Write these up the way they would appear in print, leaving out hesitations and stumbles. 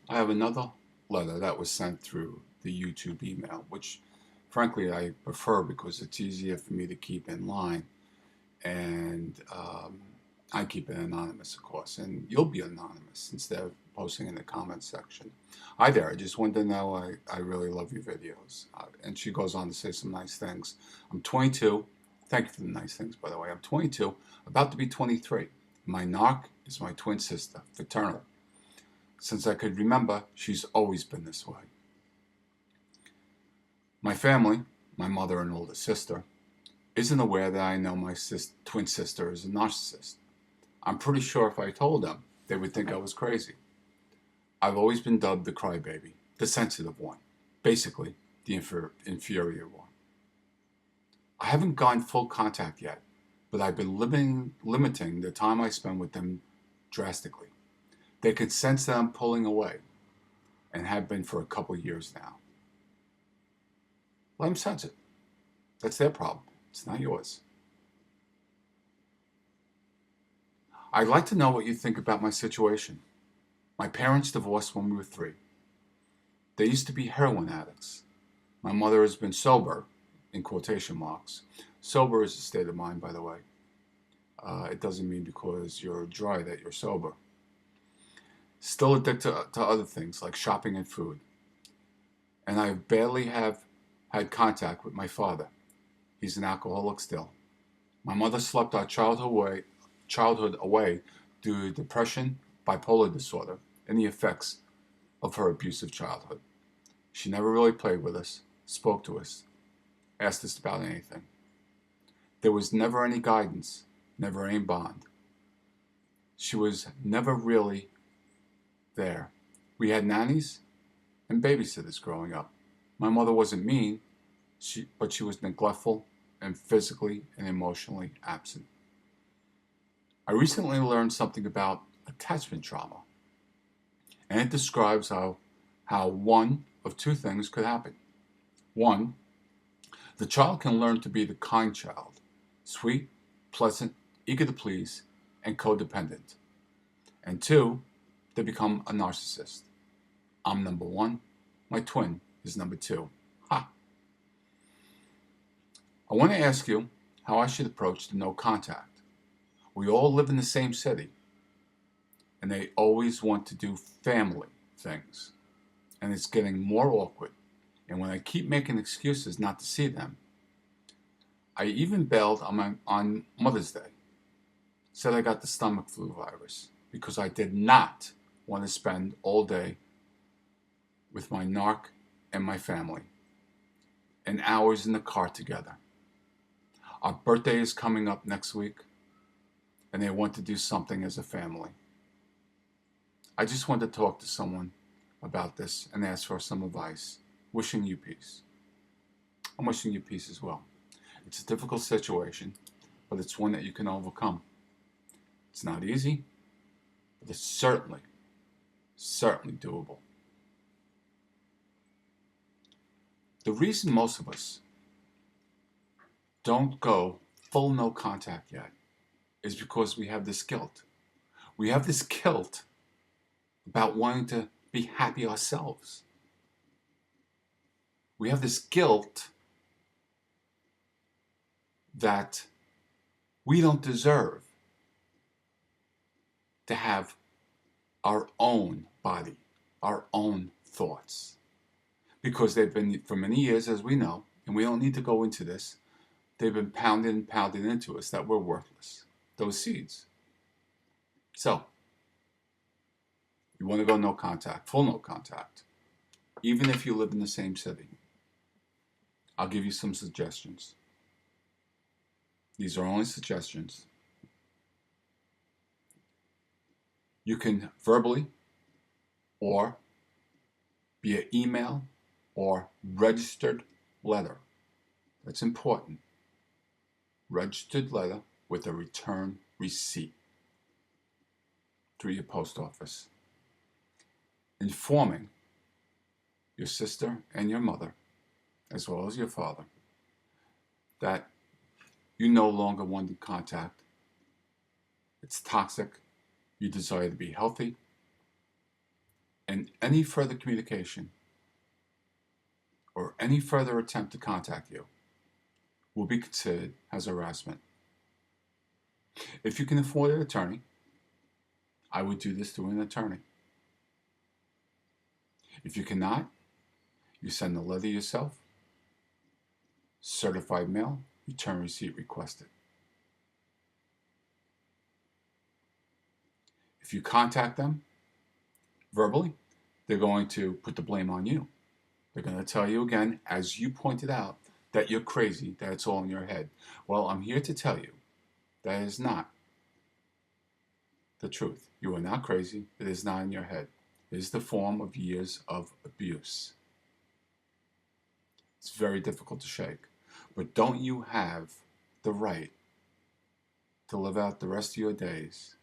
I have another letter that was sent through the YouTube email, which frankly I prefer because it's easier for me to keep in line. And I keep it anonymous, of course, and you'll be anonymous instead of posting in the comments section. Hi there, I just wanted to know I really love your videos. And she goes on to say some nice things. I'm 22. Thank you for the nice things, by the way. I'm 22, about to be 23. My narc is my twin sister, fraternal. Since I could remember, she's always been this way. My family, my mother and older sister, isn't aware that I know my twin sister is a narcissist. I'm pretty sure if I told them, they would think I was crazy. I've always been dubbed the crybaby, the sensitive one, basically the inferior one. I haven't gone full contact yet, but I've been limiting the time I spend with them drastically. They can sense that I'm pulling away, and have been for a couple years now. Let them sense it. That's their problem. It's not yours. I'd like to know what you think about my situation. My parents divorced when we were 3. They used to be heroin addicts. My mother has been sober, in quotation marks. Sober is a state of mind, by the way. It doesn't mean because you're dry that you're sober. Still addicted to other things like shopping and food. And I barely have had contact with my father. He's an alcoholic still. My mother slept our childhood away due to depression, bipolar disorder, and the effects of her abusive childhood. She never really played with us, spoke to us, asked us about anything. There was never any guidance, never any bond. She was never really there. We had nannies and babysitters growing up. My mother wasn't mean, but she was neglectful and physically and emotionally absent. I recently learned something about attachment trauma, and it describes how one of 2 things could happen. 1, the child can learn to be the kind child, sweet, pleasant, eager to please, and codependent. And 2, they become a narcissist. I'm number 1, my twin is number 2. Ha! I want to ask you how I should approach the no contact. We all live in the same city, and they always want to do family things, and it's getting more awkward. And when I keep making excuses not to see them, I even bailed on Mother's Day, said I got the stomach flu virus because I did not want to spend all day with my narc and my family, and hours in the car together. Our birthday is coming up next week, and they want to do something as a family. I just want to talk to someone about this and ask for some advice. Wishing you peace. I'm wishing you peace as well. It's a difficult situation, but it's one that you can overcome. It's not easy, but it's certainly doable. The reason most of us don't go full no contact yet is because we have this guilt. We have this guilt about wanting to be happy ourselves. We have this guilt that we don't deserve to have our own body, our own thoughts. Because they've been, for many years, as we know, and we don't need to go into this, they've been pounded into us that we're worthless. Those seeds. So, you want to go no contact, full no contact, even if you live in the same city. I'll give you some suggestions. These are only suggestions. You can verbally or via email or registered letter. That's important. Registered letter with a return receipt through your post office, informing your sister and your mother, as well as your father, that you no longer want to contact. It's toxic. You desire to be healthy. And any further communication or any further attempt to contact you will be considered as harassment. If you can afford an attorney, I would do this through an attorney. If you cannot, you send the letter yourself, certified mail, return receipt requested. If you contact them verbally, they're going to put the blame on you. They're going to tell you again, as you pointed out, that you're crazy, that it's all in your head. Well, I'm here to tell you that is not the truth. You are not crazy. It is not in your head. It is the form of years of abuse. It's very difficult to shake. But don't you have the right to live out the rest of your days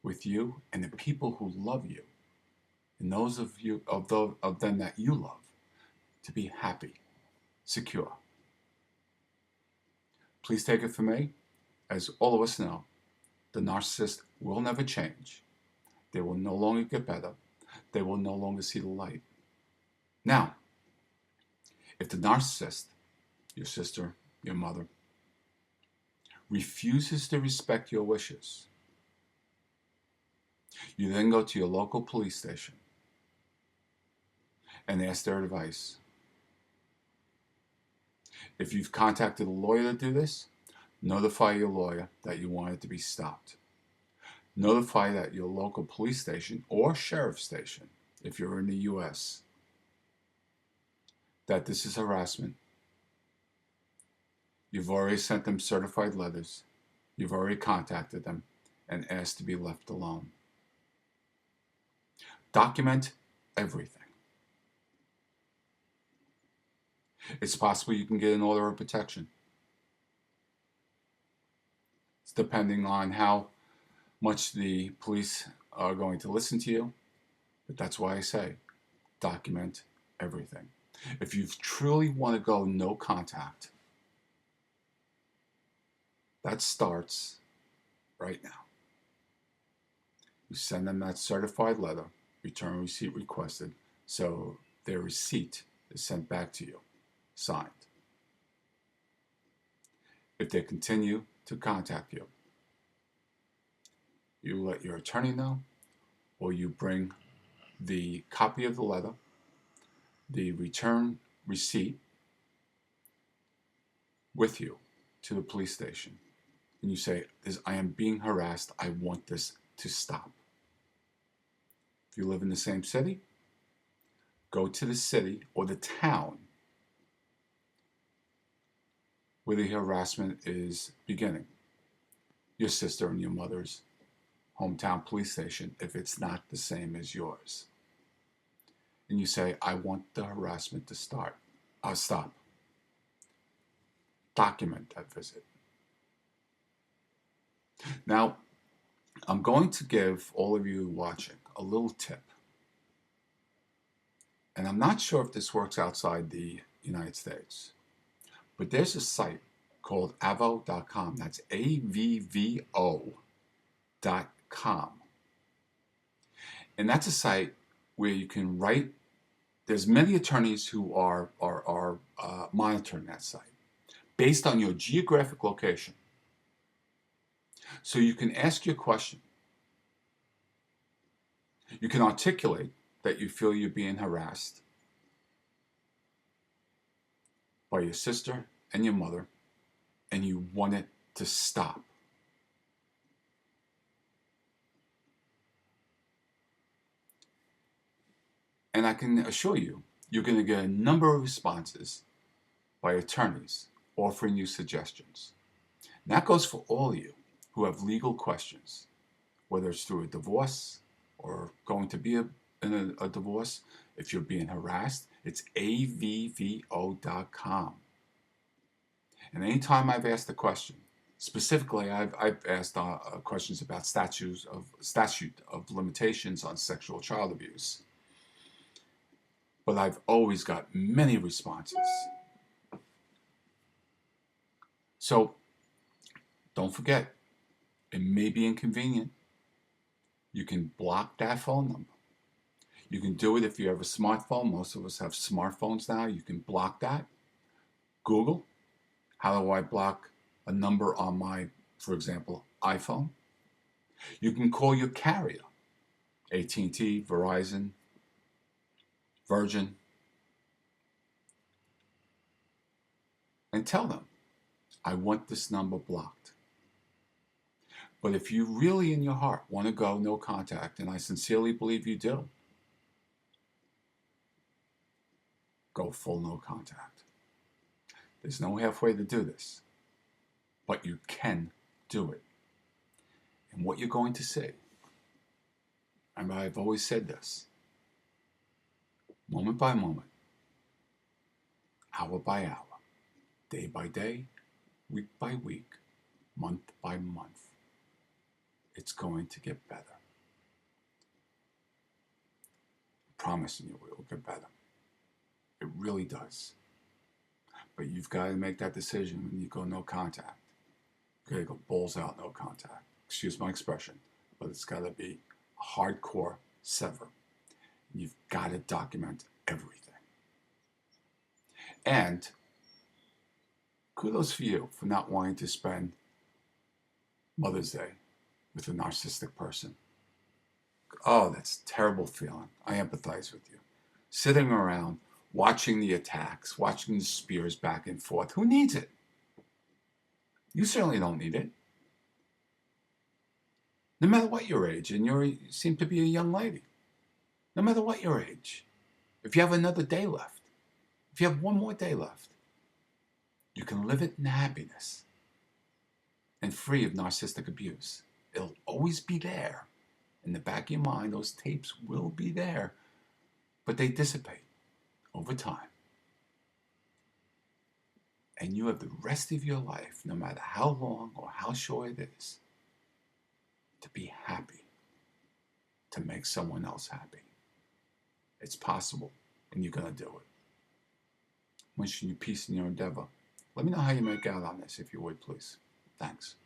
with you and the people who love you, and those of them that you love, to be happy, secure? Please take it from me, as all of us know, the narcissist will never change. They will no longer get better. They will no longer see the light. Now, if the narcissist, your sister, your mother, refuses to respect your wishes, you then go to your local police station and ask their advice. If you've contacted a lawyer to do this, notify your lawyer that you want it to be stopped. Notify that your local police station or sheriff station, if you're in the U.S., that this is harassment. You've already sent them certified letters. You've already contacted them and asked to be left alone. Document everything. It's possible you can get an order of protection. It's depending on how much the police are going to listen to you. But that's why I say, document everything. If you truly want to go no contact, that starts right now. You send them that certified letter, return receipt requested, so their receipt is sent back to you, signed. If they continue to contact you, you let your attorney know, or you bring the copy of the letter, the return receipt, with you to the police station. And you say, I am being harassed. I want this to stop. If you live in the same city, go to the city or the town where the harassment is beginning. Your sister and your mother's hometown police station, if it's not the same as yours. And you say, I want the harassment to stop. Document that visit. Now, I'm going to give all of you watching a little tip. And I'm not sure if this works outside the United States, but there's a site called avvo.com. That's AVVO.com. And that's a site where you can write. There's many attorneys who are monitoring that site based on your geographic location. So you can ask your question. You can articulate that you feel you're being harassed by your sister and your mother, and you want it to stop. And I can assure you, you're going to get a number of responses by attorneys offering you suggestions. And that goes for all of you who have legal questions, whether it's through a divorce or going to be in a divorce. If you're being harassed, it's avvo.com. And anytime I've asked a question, specifically I've asked questions about statute of limitations on sexual child abuse, but I've always got many responses. So don't forget, it may be inconvenient. You can block that phone number. You can do it if you have a smartphone. Most of us have smartphones now. You can block that. Google, how do I block a number on my, for example, iPhone? You can call your carrier, AT&T, Verizon, Virgin, and tell them, I want this number blocked. But if you really in your heart want to go no contact, and I sincerely believe you do, go full no contact. There's no halfway to do this, but you can do it. And what you're going to see, and I've always said this, moment by moment, hour by hour, day by day, week by week, month by month, it's going to get better. I'm promising you it will get better. It really does. But you've got to make that decision when you go no contact. You gotta go balls out no contact. Excuse my expression, but it's gotta be a hardcore sever. You've got to document everything. And kudos for you for not wanting to spend Mother's Day with a narcissistic person. Oh, that's a terrible feeling. I empathize with you. Sitting around, watching the attacks, watching the spears back and forth. Who needs it? You certainly don't need it. No matter what your age, and you seem to be a young lady. No matter what your age. If you have another day left, if you have one more day left, you can live it in happiness and free of narcissistic abuse. It'll always be there. In the back of your mind, those tapes will be there, but they dissipate over time. And you have the rest of your life, no matter how long or how short it is, to be happy, to make someone else happy. It's possible, and you're going to do it. Wishing you peace in your endeavor. Let me know how you make out on this, if you would, please. Thanks.